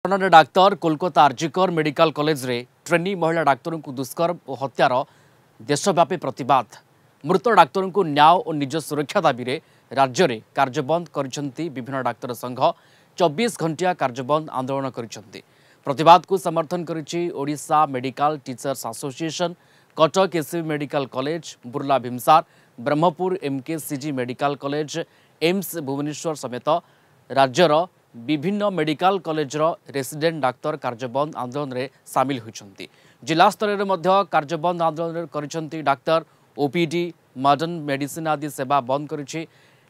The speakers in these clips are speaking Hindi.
डाक्तर कोलकाता आरजिकर मेडिकल कॉलेज रे ट्रेनी महिला डाक्तर को दुष्कर्म और हत्यार देशव्यापी प्रतिवाद मृत डाक्तर को न्याय और निज सुरक्षा दाबी रे राज्य में कार्यबंद करिसेंती विभिन्न डाक्तर संघ 24 घंटिया कार्यबंद आंदोलन करिसेंती। प्रतिवाद को समर्थन करिछि Odisha medical teachers association, Cuttack SCB medical college, Burla VIMSAR, Brahmapur MKCG medical college, AIIMS Bhubaneswar समेत राज्यर विभिन्न मेडिकल कॉलेजर रेसिडेंट डाक्तर कार्यबंद आंदोलन में सामिल होती। जिला स्तर में कार्यबंद आंदोलन करिसेंती डाक्तर। ओपीडी मॉडर्न मेडिसिन आदि सेवा बंद करिछि।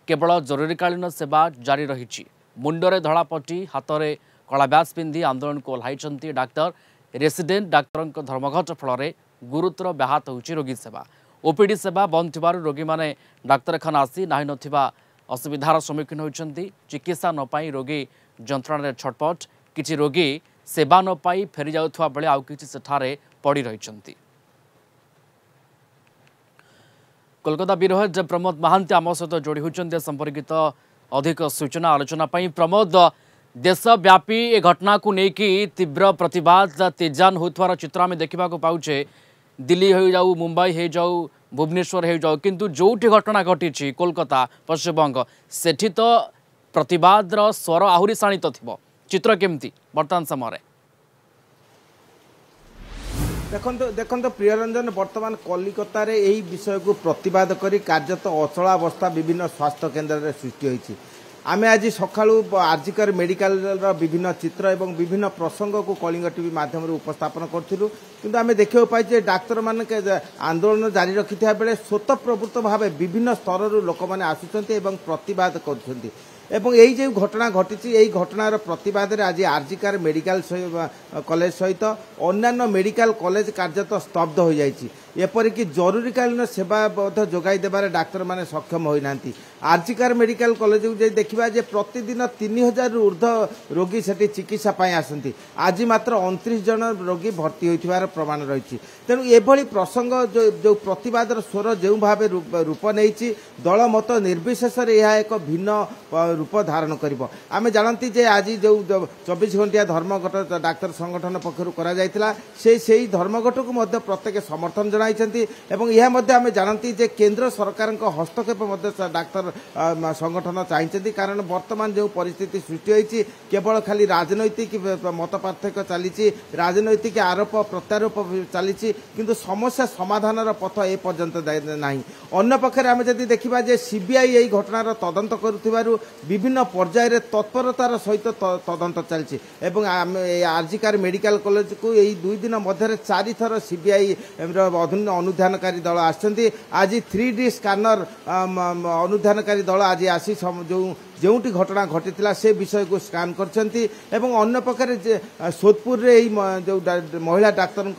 केवल जरूरीकालीन सेवा जारी रही। मुंडरे धड़ापट्टी हाथ में कला ब्याज पिंधि आंदोलन को ओह्लाइछंती डाक्तर। रेसिडेंट डाक्तर धर्मघट फल गुरुतर व्याहत होछि रोगी सेवा। ओपीडी सेवा बंद थिबारु रोगी माने डाक्तरखाना आसी नाही नथिबा असुविधार सम्मुखीन होती। चिकित्सा न पाई रोगी जंत्रणा छटपट। किछि रोगी सेवा न पाई फेरी जाउथवा बेले आउ किछि सेठारे पड़ी रहिछंती। कोलकाता ब्यूरो हेड प्रमोद महांती आम सहित जोड़ी होती संपर्कित अधिक सूचना आलोचना पाई। प्रमोद, देशव्यापी ए घटना को लेकिन तीव्र प्रतिवाद तेजान होथवार चित्र आम देखा पाऊे। दिल्ली हो जाऊ, मुंबई हो जाऊ, भुवनेश्वर हो जाऊ, किंतु जोठी घटना घटी कोलकाता पश्चिमबंग सेठी तो प्रतिवाद स्वर आहुरी शाणित थिबो। चित्र केमती वर्तमान समय? देखो प्रियरंजन, बर्तमान कलिकता रे यही विषय को प्रतिवाद करी कार्यत अचलावस्था विभिन्न स्वास्थ्य केन्द्र में सृष्टि होती। आमे आज सकाळु आरजिकर मेडिकल विभिन्न चित्र एवं विभिन्न प्रसंग को कलिंग टीवी माध्यम उपस्थापन करूँ, किंतु आमे देखा पाई डाक्तर मान आंदोलन जारी रखि बेले स्वतःप्रवृत्त भाव विभिन्न स्तर लोक मैंने आसुंच प्रतिवाद कर एवं यही जो घटना घटी यही घटनार प्रतिवाद में आज आरजिकर मेडिकल कॉलेज सहित अन्य मेडिकल कॉलेज कार्यत स्तब्ध हो जाइए। एपरिक जरूरीकालीन सेवा जोगाई देवार डाक्तर माने सक्षम होना। आरजिकर मेडिकल कॉलेज को देखा जे प्रतिदिन 3000 ऊर्ध रोगी से चिकित्सा आसती। आज मात्र 29 जन रोगी भर्ती होइथिबार प्रमाण रही। तेणु एभली प्रसंग जो प्रतिवाद स्वर जो भाव रूप नहीं दल मत निर्विशेष यह एक भिन्न रूप धारण करिबो। आमे जानती जे आज जो 24 घंटिया धर्मघट डाक्तर संगठन पक्षरु करा जायतिला से धर्मघट को मध्य प्रत्येक समर्थन जणाइछंती। एवं यह मध्य आमे जानती जे केंद्र सरकार हस्तक्षेप मध्य डाक्तर संगठन चाहिए। कारण वर्तमान जो परिस्थिति सृष्टि होती केवल खाली राजनैतिक मत पार्थक्य चली, राजनैतिक आरोप प्रत्यारोप चली, किंतु समस्या समाधान पथ ए पर्यंत नहीं। अन्य पक्षे आमे जदि देखिबा जे सीबीआई यही घटनार तदंत करुथिबारु विभिन्न पर्यायर तत्परतार सहित तदंत चलछि। एवं आरजिकर मेडिकल कॉलेज को यही 2 दिन मध्य 4 थर सीबीआई अनुधानकारी दल आछंती। आज 3D स्कानर अनुधानकारी दल आज आसी जोटी घटना घटी से विषय को स्कान करछंती। एवं अन्य पक्षरे सोदपुर रे जो महिला डाक्तर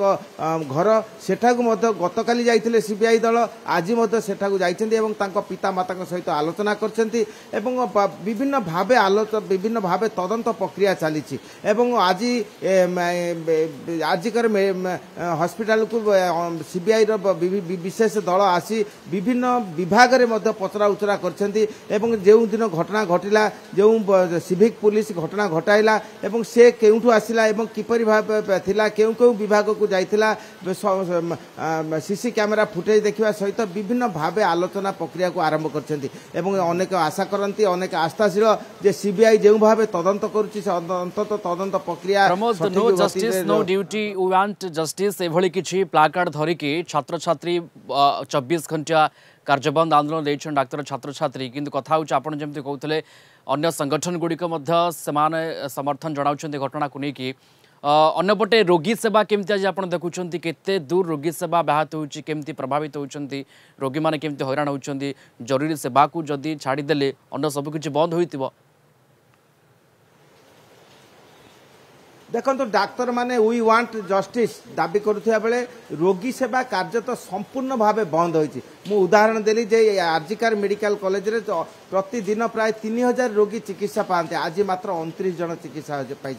घर सेठाकु मध्य गतकाली जाइथिले सीबीआई दल, आज मध्य सेठाकु जाइछंती एवं तांको पिता माता सहित आलोचना करछंती। एवं विभिन्न भावे तदंत प्रक्रिया चली। एवं आज आरजिकर हॉस्पिटल को सीबीआई विशेष दल आसी विभिन्न विभाग रे मध्य पचरा उचरा करछंती। एवं जो दिन घटना घटिला जो सिविक पुलिस घटना घटाइला एवं से केउठु आसिला एवं किपरि भाव थिला केउ केउ विभाग को जाइथिला सीसी कैमेरा फुटेज देखिबा सहित विभिन्न भावे आलोचना प्रक्रिया को आरंभ करछंती। एवं अनेक आशा करंती, अनेक आस्थाशील जे सीबीआई जो भाव तदंत करुछि अंतत तदंत प्रक्रिया no justice no duty we want justice एभली किछि प्लाकार्ड धरिकी छात्र छात्री 24 घंटा कार्यबंद आंदोलन देछन डाक्तर छात्र छात्री। किंतु कथा होछि आपण जेमति कहउतले अन्य संगठन गुड़िक समर्थन जनाउछन्ते घटना को लेकिन अन्यपटे रोगी सेवा केमती आज आप देखुं केते दूर रोगी सेवा व्याहत होउछि, केमती प्रभावित होउछन्ती रोगी माने केमती हैरान होउछन्ती। जरूरी सेवा को जदि छाड़ीदेले अन्य सबकिछि बंद होइतिबो। देखो डाक्तर माने वी वांट जस्टिस दाबी करुवा बेले रोगी सेवा कार्यत संपूर्ण भाव बंद होती। मु उदाहरण देली जे आरजिकार मेडिकल कॉलेज रे प्रतिदिन प्राय 3000 रोगी चिकित्सा पाते, आज मात्र 29 जन चिकित्सा पाई।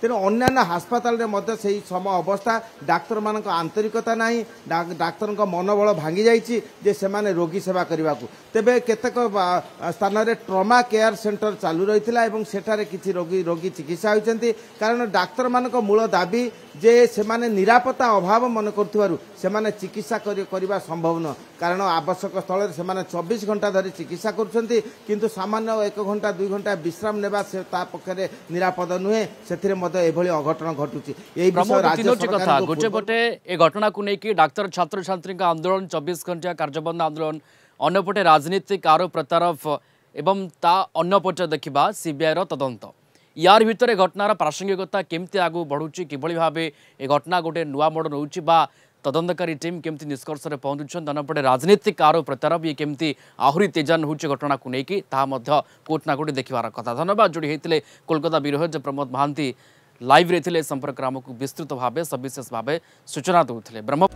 तेणु अन्य हास्पाताल से समय अवस्था डाक्तर मान आंतरिकता ना, डाक्तर मनोबल भांगी जाइए से माने रोगी सेवा करने को। तेबे केतेक स्थान रे ट्रमा केयर सेंटर चालू रही सेठारे किछि रोगी चिकित्सा होती, कारण डाक्तर मान मूल दाबी जे से माने निरापत्ता अभाव मन कर चिकित्सा करने संभव न, कारण आवश्यक स्थल से 24 घंटा धरी चिकित्सा करुछंती, किंतु सामान्य 1 घंटा 2 घंटा विश्राम नेबा से ता पक्षरे निरापद नुहे। सेथिरे मध्य एभली अघटन घटुची। एई विषय राज्य सरकार गोटे पटे ए घटना को लेकिन डाक्तर छात्र छात्री का आंदोलन 24 घंटा कार्यबंद आंदोलन, अन्यपटे राजनीतिक आरोप प्रत्यारोप एवं ता अन्यपटे देखा सीबीआई तदंत। यार भितर घटनार प्रासंगिकता केमती आगू बढ़ुची, किभली भाबे ए घटना गोटे नुआ मोड़ नौची बा तदंतकारी टीम केमती निष्कर्ष में पहुंचुछन, अन्यपटे राजनीतिक आरोप प्रत्यारोप ये केमती आहुरी तेजान होची घटना को लेकिन ताहा मध्य कोट ना कोटी देखिबार कथा। धन्यवाद जोड़ी होते कोलकाता ब्यूरो प्रमोद महांती लाइव रे थिले संपर्क आमको विस्तृत भाव सविशेष भाव सूचना दूसरे। ब्रह्म